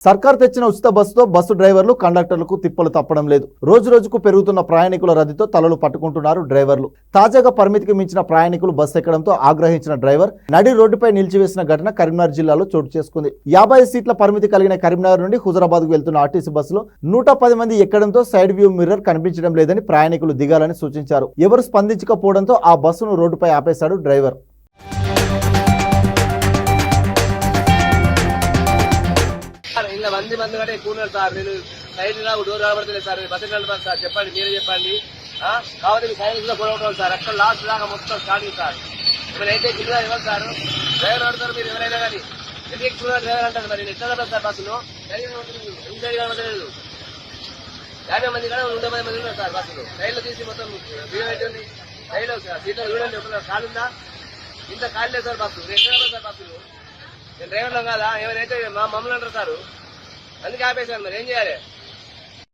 సర్కార్ తెచ్చిన ఉచిత బస్సుతో బస్సు డ్రైవర్లు కండక్టర్లకు తిప్పలు తప్పడం లేదు. రోజు రోజుకు పెరుగుతున్న ప్రయాణికుల రద్దీతో తలలు పట్టుకుంటున్నారు డ్రైవర్లు. తాజాగా పరిమితికి మించిన ప్రయాణికులు బస్సు ఎక్కడంతో ఆగ్రహించిన డ్రైవర్ నడి రోడ్డుపై నిలిచివేసిన ఘటన కరీంనగర్ జిల్లాలో చోటు చేసుకుంది. 50 సీట్ల పరిమితి కలిగిన కరీంనగర్ నుండి హుజరాబాద్కు వెళ్తున్న ఆర్టీసీ బస్సులో 110 మంది ఎక్కడంతో సైడ్ వ్యూ మిర్రర్ కనిపించడం లేదని ప్రయాణికులు దిగాలని సూచించారు. ఎవరు స్పందించకపోవడంతో ఆ బస్సును రోడ్డుపై ఆపేశాడు డ్రైవర్. ఇలా మంది కంటే ఎక్కువ ఉన్నారు సార్. నేను సైడ్ నాకు డోర్ రాబడతలేదు సార్. బస్సు నడపాలి సార్. చెప్పండి, మీరే చెప్పండి. కాబట్టి మీ సైడ్ కూడా కూడా ఉంటుంది సార్. అక్కడ లాస్ట్ దాకా మొత్తం స్టార్టింగ్ సార్. ఏమైతే కింద ఇవ్వాలి సార్. డ్రైవర్ ఆడుతారు మీరు ఎవరైనా కానీ. ఎందుకు ఎక్కువ డ్రైవర్ అంటారు మరి. నేను ఎట్లా నడపాలి సార్ బస్సులో? కనబడలేదు. 50 మంది కానీ 110 మంది ఉన్నారు సార్ బస్సులో. రైల్లో తీసి మొత్తం వీడియో పెట్టండి. రైల్లో సీట్లో చూడండి, ఒక కాలు ఉందా? ఇంత కాలు లేదు సార్ బస్సు. ఎక్కడ సార్ బస్సులు? నేను డ్రైవర్లో కాదా? ఎవరైతే మమ్మల్ని అంటారు సార్. అందుకే ఆపేశాను. మరి ఏం చేయాలి?